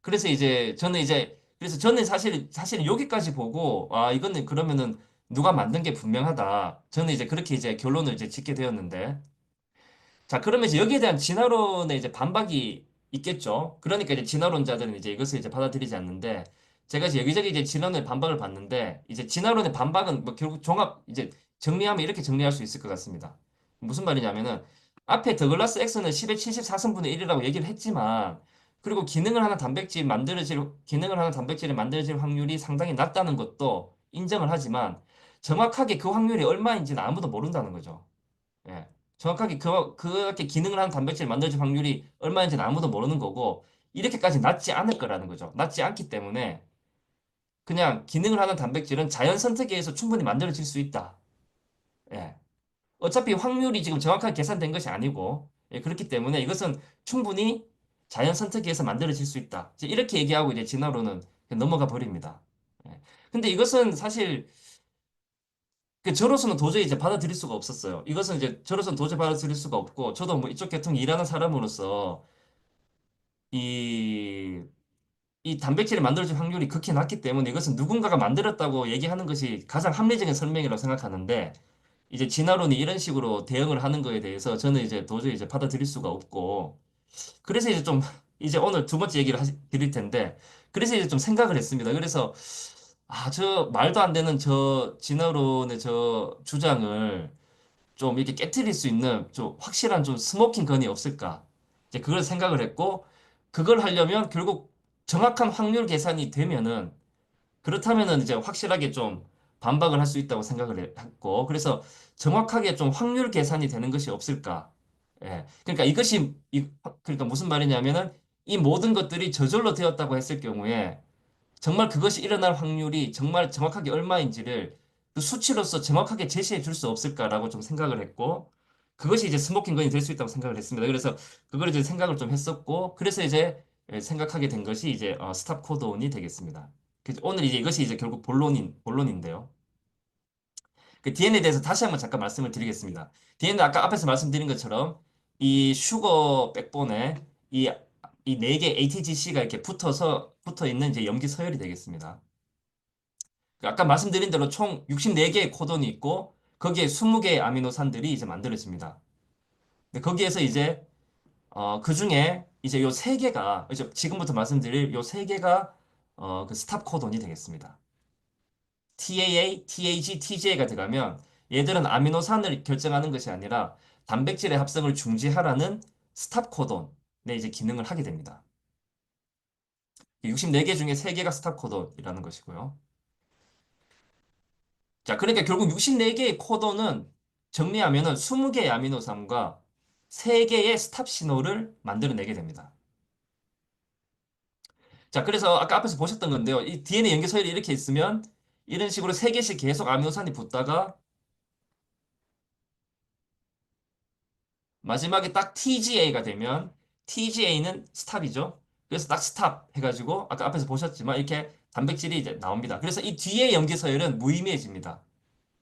그래서 이제 저는 이제 그래서 저는 사실 여기까지 보고 아 이거는 그러면은 누가 만든 게 분명하다. 저는 이제 그렇게 이제 결론을 이제 짓게 되었는데 자, 그러면 이제 여기에 대한 진화론의 이제 반박이 있겠죠. 그러니까 이제 진화론자들은 이제 이것을 이제 받아들이지 않는데, 제가 이제 여기저기 이제 진화론의 반박을 봤는데, 이제 진화론의 반박은 뭐 결국 이제 정리하면 이렇게 정리할 수 있을 것 같습니다. 무슨 말이냐면은, 앞에 더글라스 X는 10의 74승분의 1이라고 얘기를 했지만, 그리고 기능을 하는 단백질이 만들어질 확률이 상당히 낮다는 것도 인정을 하지만, 정확하게 그 확률이 얼마인지는 아무도 모른다는 거죠. 예. 정확하게 그렇게 기능을 하는 단백질을 만들어질 확률이 얼마인지는 아무도 모르는 거고, 이렇게까지 낮지 않을 거라는 거죠. 낮지 않기 때문에, 그냥 기능을 하는 단백질은 자연 선택에 의해서 충분히 만들어질 수 있다. 예. 어차피 확률이 지금 정확하게 계산된 것이 아니고, 예, 그렇기 때문에 이것은 충분히 자연 선택에 의해서 만들어질 수 있다. 이제 이렇게 얘기하고 이제 진화로는 그냥 넘어가 버립니다. 예. 근데 이것은 사실 저로서는 도저히 이제 받아들일 수가 없었어요. 이것은 이제 저로서는 도저히 받아들일 수가 없고, 저도 뭐 이쪽 계통 일하는 사람으로서 이, 이 단백질을 만들어질 확률이 극히 낮기 때문에 이것은 누군가가 만들었다고 얘기하는 것이 가장 합리적인 설명이라고 생각하는데, 이제 진화론이 이런 식으로 대응을 하는 거에 대해서 저는 이제 도저히 이제 받아들일 수가 없고, 그래서 이제 좀, 이제 오늘 두 번째 얘기를 드릴 텐데, 그래서 이제 좀 생각을 했습니다. 그래서, 아, 저 말도 안 되는 저 진화론의 저 주장을 좀 이렇게 깨트릴 수 있는 좀 확실한 좀 스모킹 건이 없을까? 이제 그걸 생각을 했고, 그걸 하려면 결국 정확한 확률 계산이 되면은, 그렇다면은 이제 확실하게 좀 반박을 할 수 있다고 생각을 했고, 그래서 정확하게 좀 확률 계산이 되는 것이 없을까? 예. 그러니까 이것이, 그러니까 무슨 말이냐면은 이 모든 것들이 저절로 되었다고 했을 경우에 정말 그것이 일어날 확률이 정말 정확하게 얼마인지를 그 수치로서 정확하게 제시해 줄 수 없을까라고 좀 생각을 했고, 그것이 이제 스모킹 건이 될 수 있다고 생각을 했습니다. 그래서 그걸 이제 생각을 좀 했었고, 그래서 이제 생각하게 된 것이 이제 스탑 코드온이 되겠습니다. 오늘 이제 이것이 이제 결국 본론인데요. 그 DNA에 대해서 다시 한번 잠깐 말씀을 드리겠습니다. DNA 아까 앞에서 말씀드린 것처럼 이 슈거 백본에 이 네 개 ATGC가 이렇게 붙어 있는 이제 염기 서열이 되겠습니다. 그 아까 말씀드린 대로 총 64개의 코돈이 있고 거기에 20개의 아미노산들이 이제 만들어집니다. 근데 거기에서 이제 그 중에 이제 요 세 개가 이제 지금부터 말씀드릴 요 세 개가 그 스탑 코돈이 되겠습니다. TAA, TAG, TGA가 들어가면 얘들은 아미노산을 결정하는 것이 아니라 단백질의 합성을 중지하라는 스탑 코돈의 이제 기능을 하게 됩니다. 64개 중에 3개가 스탑 코돈이라는 것이고요. 자, 그러니까 결국 64개의 코돈은 정리하면은 20개의 아미노산과 3개의 스탑 신호를 만들어내게 됩니다. 자, 그래서 아까 앞에서 보셨던 건데요. 이 DNA 연계 서열이 이렇게 있으면 이런 식으로 3개씩 계속 아미노산이 붙다가 마지막에 딱 TGA가 되면 TGA는 스탑이죠. 그래서 딱 스탑 해가지고 아까 앞에서 보셨지만 이렇게 단백질이 이제 나옵니다. 그래서 이 뒤에 염기 서열은 무의미해집니다.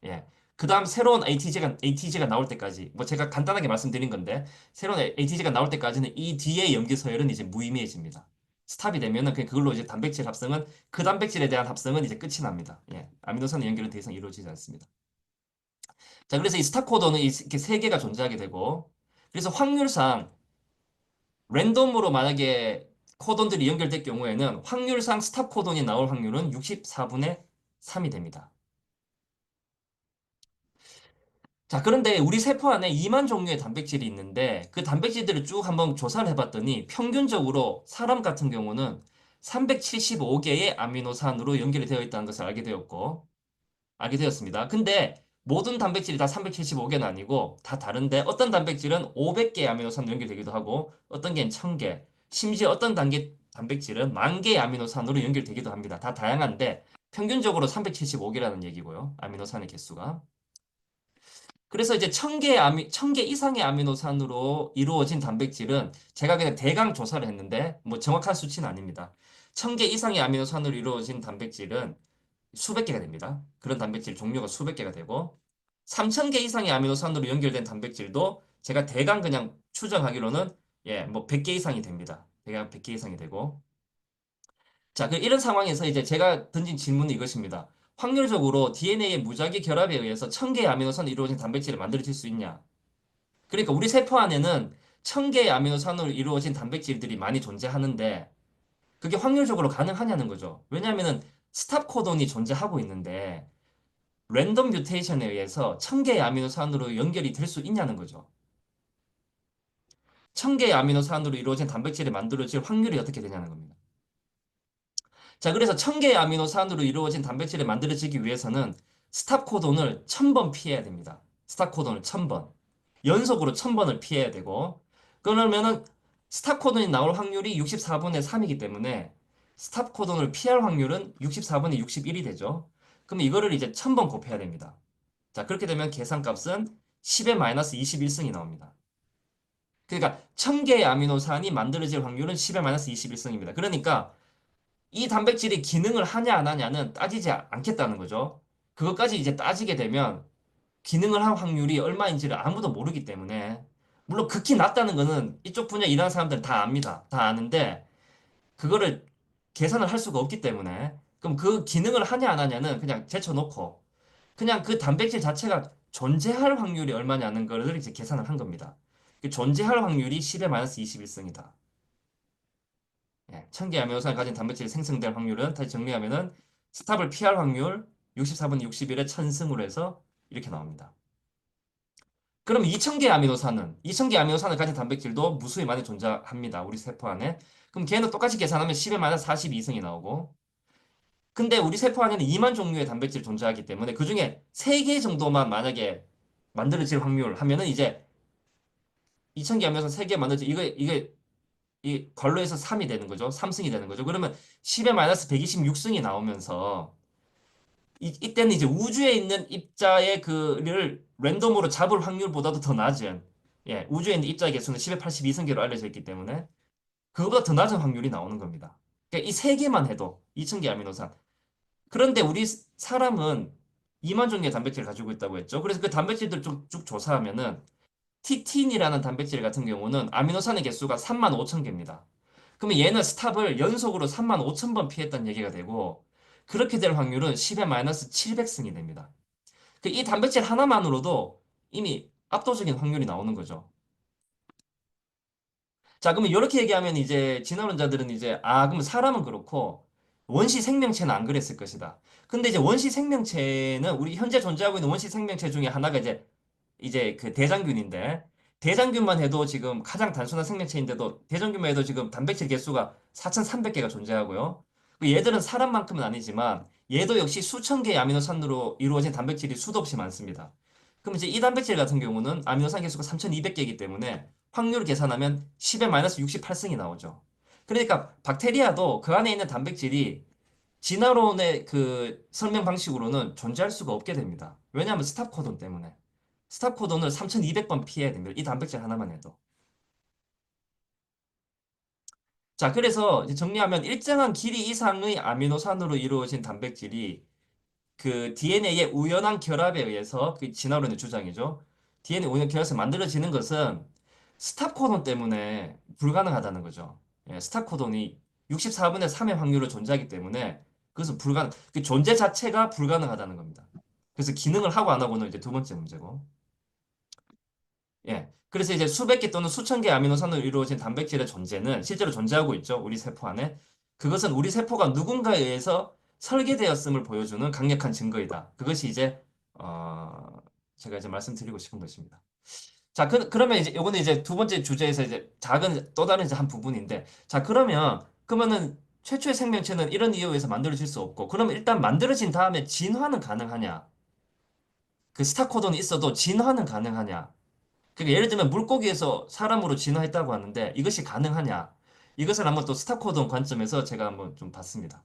예. 그 다음 새로운 ATG가 나올 때까지, 뭐 제가 간단하게 말씀드린 건데, 새로운 ATG가 나올 때까지는 이 뒤에 염기 서열은 이제 무의미해집니다. 스탑이 되면은 그냥 그걸로 이제 단백질 합성은, 그 단백질에 대한 합성은 이제 끝이 납니다. 예. 아미노산의 연결은 더 이상 이루어지지 않습니다. 자, 그래서 이 스탑 코드는 이렇게 세 개가 존재하게 되고, 그래서 확률상 랜덤으로 만약에 코돈들이 연결될 경우에는 확률상 스탑 코돈이 나올 확률은 64분의 3이 됩니다. 자, 그런데 우리 세포 안에 2만 종류의 단백질이 있는데 그 단백질들을 쭉 한번 조사를 해봤더니 평균적으로 사람 같은 경우는 375개의 아미노산으로 연결이 되어 있다는 것을 알게 되었습니다. 근데 모든 단백질이 다 375개는 아니고 다 다른데 어떤 단백질은 500개의 아미노산으로 연결되기도 하고 어떤 개는 1000개, 심지어 어떤 단백질은 10,000개의 아미노산으로 연결되기도 합니다. 다 다양한데 평균적으로 375개라는 얘기고요. 아미노산의 개수가. 그래서 이제 1000개 이상의 아미노산으로 이루어진 단백질은 제가 그냥 대강 조사를 했는데 뭐 정확한 수치는 아닙니다. 1000개 이상의 아미노산으로 이루어진 단백질은 수백 개가 됩니다. 그런 단백질 종류가 수백 개가 되고 3000개 이상의 아미노산으로 연결된 단백질도 제가 대강 그냥 추정하기로는 뭐 100개 이상이 됩니다. 대략 100개 이상이 되고 자, 이런 상황에서 이제 제가 던진 질문은 이것입니다. 확률적으로 DNA의 무작위 결합에 의해서 1000개의 아미노산으로 이루어진 단백질을 만들어질 수 있냐? 그러니까 우리 세포 안에는 1000개의 아미노산으로 이루어진 단백질들이 많이 존재하는데 그게 확률적으로 가능하냐는 거죠. 왜냐하면은 스탑 코돈이 존재하고 있는데 랜덤 뮤테이션에 의해서 1000개의 아미노산으로 연결이 될 수 있냐는 거죠. 1000개의 아미노산으로 이루어진 단백질이 만들어질 확률이 어떻게 되냐는 겁니다. 자, 그래서 1000개의 아미노산으로 이루어진 단백질이 만들어지기 위해서는 스탑 코돈을 1000번 피해야 됩니다. 스탑 코돈을 1000번. 연속으로 1000번을 피해야 되고, 그러면은 스탑 코돈이 나올 확률이 64분의 3이기 때문에 스탑 코돈을 피할 확률은 64분의 61이 되죠. 그럼 이거를 이제 1000번 곱해야 됩니다. 자, 그렇게 되면 계산값은 10의 마이너스 21승이 나옵니다. 그러니까 1000개의 아미노산이 만들어질 확률은 10의 마이너스 21승입니다. 그러니까 이 단백질이 기능을 하냐 안 하냐는 따지지 않겠다는 거죠. 그것까지 이제 따지게 되면 기능을 할 확률이 얼마인지를 아무도 모르기 때문에 물론 극히 낮다는 거는 이쪽 분야 일하는 사람들은 다 압니다. 다 아는데 그거를 계산을 할 수가 없기 때문에 그럼 그 기능을 하냐 안 하냐는 그냥 제쳐놓고 그냥 그 단백질 자체가 존재할 확률이 얼마냐는 거를 이제 계산을 한 겁니다. 그 존재할 확률이 10의 마이너스 21승이다. 예, 1000개 아미노산을 가진 단백질이 생성될 확률은 다시 정리하면은 스탑을 피할 확률 64분의 61의 1000승으로 해서 이렇게 나옵니다. 그럼 2000개 아미노산을 가진 단백질도 무수히 많이 존재합니다. 우리 세포 안에. 그럼 걔는 똑같이 계산하면 10의 마이너스 42승이 나오고 근데 우리 세포 안에는 2만 종류의 단백질이 존재하기 때문에 그중에 3개 정도만 만약에 만들어질 확률 하면은 이제 2000개 아미노산 3개 만들어질 이게 이 괄호에서 3이 되는 거죠. 3승이 되는 거죠. 그러면 10의 마이너스 126승이 나오면서 이때는 이제 우주에 있는 입자의 그를 랜덤으로 잡을 확률보다도 더 낮은 예, 우주에 있는 입자의 개수는 10의 82승계로 알려져 있기 때문에 그거보다 더 낮은 확률이 나오는 겁니다. 그러니까 이 세 개만 해도 2000개 아미노산. 그런데 우리 사람은 2만 종류의 단백질을 가지고 있다고 했죠. 그래서 그 단백질들 쭉 조사하면은 티틴이라는 단백질 같은 경우는 아미노산의 개수가 3만 5천 개입니다. 그러면 얘는 스탑을 연속으로 3만 5천 번 피했다는 얘기가 되고 그렇게 될 확률은 10의 마이너스 700승이 됩니다. 이 단백질 하나만으로도 이미 압도적인 확률이 나오는 거죠. 자, 그러면 이렇게 얘기하면 이제 진화론자들은 이제 그러면 사람은 그렇고 원시 생명체는 안 그랬을 것이다. 근데 이제 원시 생명체는 우리 현재 존재하고 있는 원시 생명체 중에 하나가 이제 그 대장균인데 대장균만 해도 지금 가장 단순한 생명체인데도 대장균만 해도 지금 단백질 개수가 4,300개가 존재하고요. 얘들은 사람만큼은 아니지만 얘도 역시 수천 개의 아미노산으로 이루어진 단백질이 수도 없이 많습니다. 그럼 이제 이 단백질 같은 경우는 아미노산 개수가 3,200개이기 때문에 확률 계산하면 10의 마이너스 68승이 나오죠. 그러니까 박테리아도 그 안에 있는 단백질이 진화론의 그 설명 방식으로는 존재할 수가 없게 됩니다. 왜냐하면 스탑 코돈 때문에. 스탑 코돈을 3,200번 피해야 됩니다. 이 단백질 하나만 해도. 자, 그래서 이제 정리하면 일정한 길이 이상의 아미노산으로 이루어진 단백질이 그 DNA의 우연한 결합에 의해서 그 진화론의 주장이죠. DNA 우연 결합에서 만들어지는 것은 스탑 코돈 때문에 불가능하다는 거죠. 예, 스탑 코돈이 64분의 3의 확률로 존재하기 때문에 그것은 그 존재 자체가 불가능하다는 겁니다. 그래서 기능을 하고 안 하고는 이제 두 번째 문제고. 예. 그래서 이제 수백 개 또는 수천 개 아미노산으로 이루어진 단백질의 존재는 실제로 존재하고 있죠. 우리 세포 안에. 그것은 우리 세포가 누군가에 의해서 설계되었음을 보여주는 강력한 증거이다. 그것이 이제, 제가 이제 말씀드리고 싶은 것입니다. 자, 그러면 이제, 요거는 이제 두 번째 주제에서 이제 작은, 또 다른 이제 한 부분인데, 자, 그러면은 최초의 생명체는 이런 이유에 서 만들어질 수 없고, 그러면 일단 만들어진 다음에 진화는 가능하냐? 그 스타코돈이 있어도 진화는 가능하냐? 그러니까 예를 들면 물고기에서 사람으로 진화했다고 하는데 이것이 가능하냐? 이것을 한번 또 스타코돈 관점에서 제가 한번 좀 봤습니다.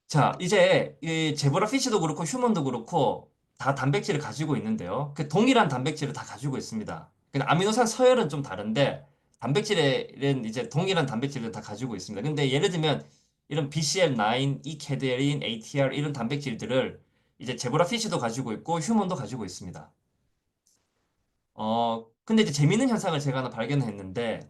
자, 이제 이 제브라 피쉬도 그렇고 휴먼도 그렇고 다 단백질을 가지고 있는데요. 그 동일한 단백질을 다 가지고 있습니다. 근데 아미노산 서열은 좀 다른데 단백질은 이제 동일한 단백질을 다 가지고 있습니다. 근데 예를 들면 이런 BCL9, 이케데린, ATR 이런 단백질들을 이제 제브라 피쉬도 가지고 있고 휴먼도 가지고 있습니다. 근데 이제 재밌는 현상을 제가 하나 발견했는데,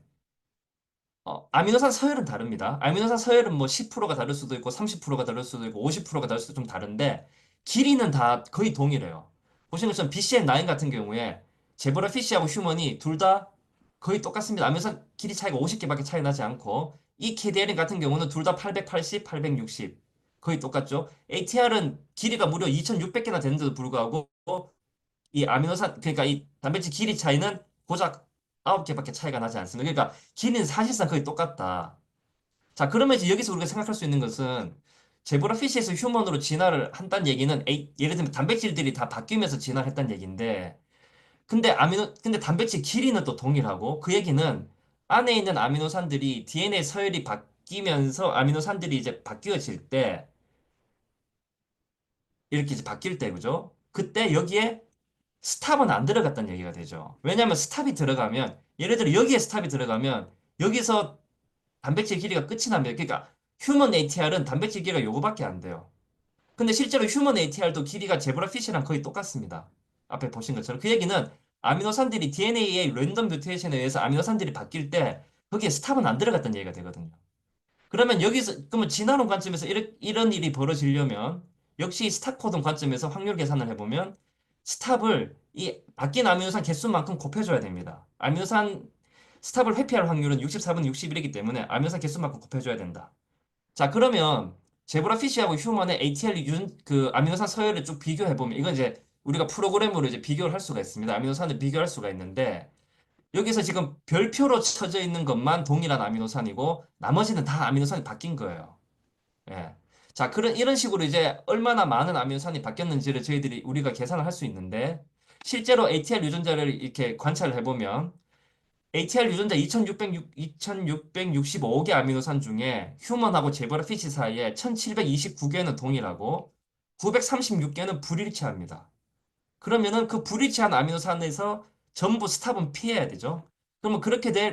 아미노산 서열은 다릅니다. 아미노산 서열은 뭐 10%가 다를 수도 있고, 30%가 다를 수도 있고, 50%가 다를 수도 좀 다른데, 길이는 다 거의 동일해요. 보시는 것처럼 BCN9 같은 경우에, 제브라 피쉬하고 휴먼이 둘 다 거의 똑같습니다. 아미노산 길이 차이가 50개밖에 차이 나지 않고, 이 KDLN 같은 경우는 둘 다 880, 860. 거의 똑같죠. ATR은 길이가 무려 2600개나 되는데도 불구하고, 이 아미노산, 그러니까 이 단백질 길이 차이는 고작 9개밖에 차이가 나지 않습니다. 그러니까 길이는 사실상 거의 똑같다. 자, 그러면 이제 여기서 우리가 생각할 수 있는 것은 제브라피쉬에서 휴먼으로 진화를 한다는 얘기는 예를 들면 단백질들이 다 바뀌면서 진화를 했다는 얘기인데 근데 단백질 길이는 또 동일하고 그 얘기는 안에 있는 아미노산들이 DNA 서열이 바뀌면서 아미노산들이 이제 바뀌어질 때 이렇게 이제 바뀔 때 그죠? 그때 여기에 스탑은 안 들어갔다는 얘기가 되죠. 왜냐하면 스탑이 들어가면, 예를 들어 여기에 스탑이 들어가면, 여기서 단백질 길이가 끝이 납니다. 그러니까 휴먼 ATR은 단백질 길이가 요거밖에 안 돼요. 근데 실제로 휴먼 ATR도 길이가 제브라피쉬랑 거의 똑같습니다. 앞에 보신 것처럼. 그 얘기는 아미노산들이 DNA의 랜덤 뮤테이션에 의해서 아미노산들이 바뀔 때 거기에 스탑은 안 들어갔다는 얘기가 되거든요. 그러면 여기서, 그러면 진화론 관점에서 이런 일이 벌어지려면 역시 스탑 코드 관점에서 확률 계산을 해보면 스탑을 이 바뀐 아미노산 개수만큼 곱해줘야 됩니다. 아미노산 스탑을 회피할 확률은 64분 61이기 때문에 아미노산 개수만큼 곱해줘야 된다. 자, 그러면 제브라피쉬하고 휴먼의 ATL 그 아미노산 서열을 쭉 비교해보면 이건 이제 우리가 프로그램으로 이제 비교를 할 수가 있습니다. 아미노산을 비교할 수가 있는데 여기서 지금 별표로 쳐져 있는 것만 동일한 아미노산이고 나머지는 다 아미노산이 바뀐 거예요. 예. 자, 이런 식으로 이제 얼마나 많은 아미노산이 바뀌었는지를 저희들이 우리가 계산을 할 수 있는데 실제로 ATL 유전자를 이렇게 관찰을 해보면 ATR 유전자 2665개 아미노산 중에 휴먼하고 제브라피쉬 사이에 1729개는 동일하고 936개는 불일치합니다. 그러면은 그 불일치한 아미노산에서 전부 스탑은 피해야 되죠. 그러면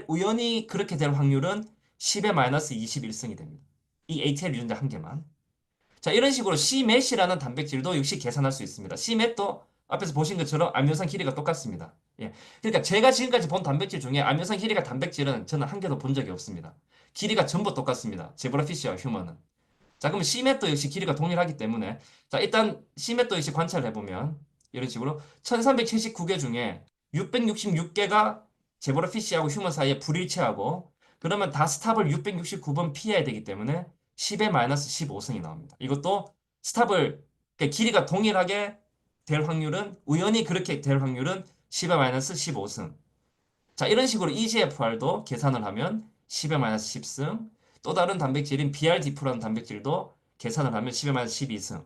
우연히 그렇게 될 확률은 10의 마이너스 21승이 됩니다. 이 ATL 유전자 한 개만. 자, 이런 식으로 C맷이라는 단백질도 역시 계산할 수 있습니다. C맷도 앞에서 보신 것처럼 아미노산 길이가 똑같습니다. 예. 그러니까 제가 지금까지 본 단백질 중에 아미노산 길이가 단백질은 저는 한 개도 본 적이 없습니다. 길이가 전부 똑같습니다. 제브라피쉬와 휴먼은. 자, 그러면 C맷도 역시 길이가 동일하기 때문에 자, 일단 C맷도 역시 관찰을 해보면 이런 식으로 1379개 중에 666개가 제브라피쉬하고 휴먼 사이에 불일치하고 그러면 다 스탑을 669번 피해야 되기 때문에 10의 마이너스 15승이 나옵니다. 이것도 스탑을 그러니까 길이가 동일하게 될 확률은 우연히 그렇게 될 확률은 10의 마이너스 15승. 자, 이런 식으로 EGFR도 계산을 하면 10의 마이너스 10승, 또 다른 단백질인 BRD2라는 단백질도 계산을 하면 10의 마이너스 12승.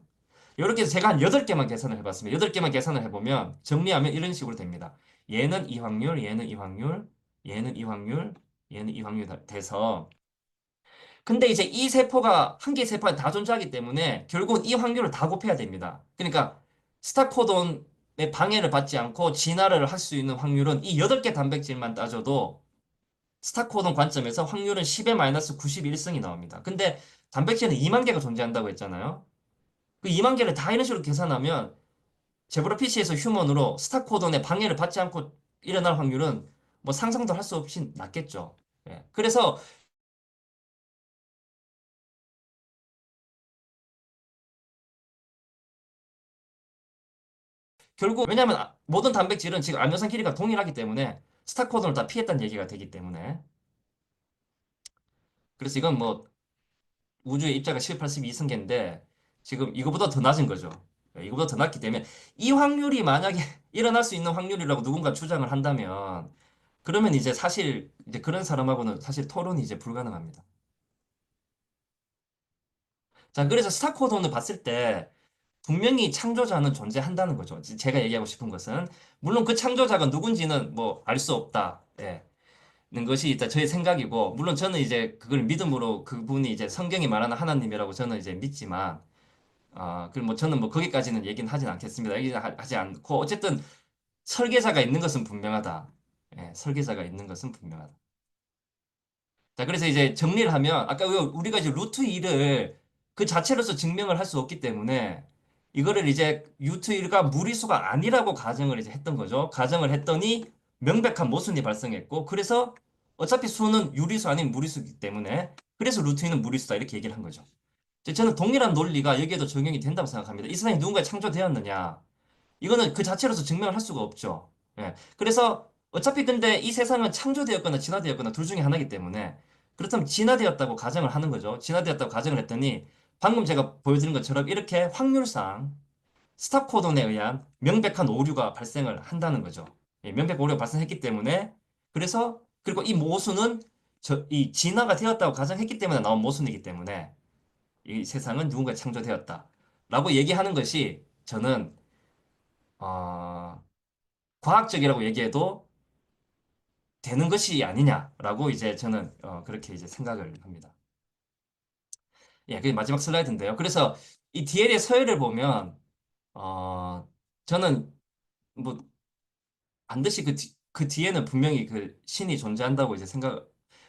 이렇게 해서 제가 한 8개만 계산을 해봤습니다. 8개만 계산을 해보면 정리하면 이런 식으로 됩니다. 얘는 이 확률, 얘는 이 확률, 얘는 이 확률, 얘는 이 확률 돼서 근데 이제 이 세포가 한 개의 세포에 다 존재하기 때문에 결국은 이 확률을 다 곱해야 됩니다. 그러니까 스타코돈의 방해를 받지 않고 진화를 할 수 있는 확률은 이 8개 단백질만 따져도 스타코돈 관점에서 확률은 10의 마이너스 91승이 나옵니다. 근데 단백질은 2만 개가 존재한다고 했잖아요. 그 2만 개를 다 이런 식으로 계산하면 제브라피쉬에서 휴먼으로 스타코돈의 방해를 받지 않고 일어날 확률은 뭐 상상도 할 수 없이 낮겠죠. 예. 그래서 결국 왜냐하면 모든 단백질은 지금 아미노산 길이가 동일하기 때문에 스타코돈을 다 피했다는 얘기가 되기 때문에 그래서 이건 뭐 우주의 입자가 782승계인데 지금 이거보다 더 낮은 거죠. 예, 이거보다 더 낮기 때문에 이 확률이 만약에 일어날 수 있는 확률이라고 누군가 주장을 한다면 그러면 이제 사실 이제 그런 사람하고는 사실 토론이 이제 불가능합니다. 자, 그래서 스타코돈을 봤을 때 분명히 창조자는 존재한다는 거죠. 제가 얘기하고 싶은 것은 물론 그 창조자가 누군지는 뭐 알 수 없다. 예. 는 것이 일단 저의 생각이고 물론 저는 이제 그걸 믿음으로 그분이 이제 성경이 말하는 하나님이라고 저는 이제 믿지만 그리고 뭐 저는 뭐 거기까지는 얘기는 하진 않겠습니다. 얘기는 하지 않고 어쨌든 설계자가 있는 것은 분명하다. 예, 설계자가 있는 것은 분명하다. 자, 그래서 이제 정리를 하면 아까 우리가 이제 루트 2를 그 자체로서 증명을 할 수 없기 때문에 이거를 이제 루트 1가 무리수가 아니라고 가정을 이제 했던 거죠. 가정을 했더니 명백한 모순이 발생했고 그래서 어차피 수는 유리수 아닌 무리수이기 때문에 그래서 루트 2는 무리수다 이렇게 얘기를 한 거죠. 저는 동일한 논리가 여기에도 적용이 된다고 생각합니다. 이 세상에 누군가 창조되었느냐? 이거는 그 자체로서 증명을 할 수가 없죠. 예. 그래서 어차피 근데 이 세상은 창조되었거나 진화되었거나 둘 중에 하나이기 때문에 그렇다면 진화되었다고 가정을 하는 거죠. 진화되었다고 가정을 했더니 방금 제가 보여드린 것처럼 이렇게 확률상 스탑 코돈에 의한 명백한 오류가 발생을 한다는 거죠. 예, 명백한 오류가 발생했기 때문에 그래서 그리고 이 모순은 이 진화가 되었다고 가정했기 때문에 나온 모순이기 때문에 이 세상은 누군가 창조되었다. 라고 얘기하는 것이 저는 어, 과학적이라고 얘기해도 되는 것이 아니냐라고 이제 저는 그렇게 이제 생각을 합니다. 예, 그게 마지막 슬라이드인데요. 그래서 이 DL의 서열을 보면 저는 뭐 반드시 그 뒤에는 분명히 그 신이 존재한다고 이제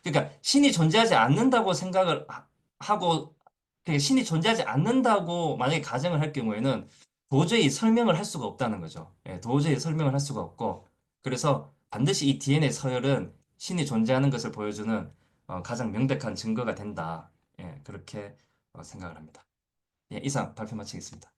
그러니까 신이 존재하지 않는다고 생각을 하고, 그러니까 신이 존재하지 않는다고 만약에 가정을 할 경우에는 도저히 설명을 할 수가 없다는 거죠. 예, 도저히 설명을 할 수가 없고, 그래서 반드시 이 DNA 서열은 신이 존재하는 것을 보여주는 가장 명백한 증거가 된다. 예, 그렇게 생각을 합니다. 예, 이상 발표 마치겠습니다.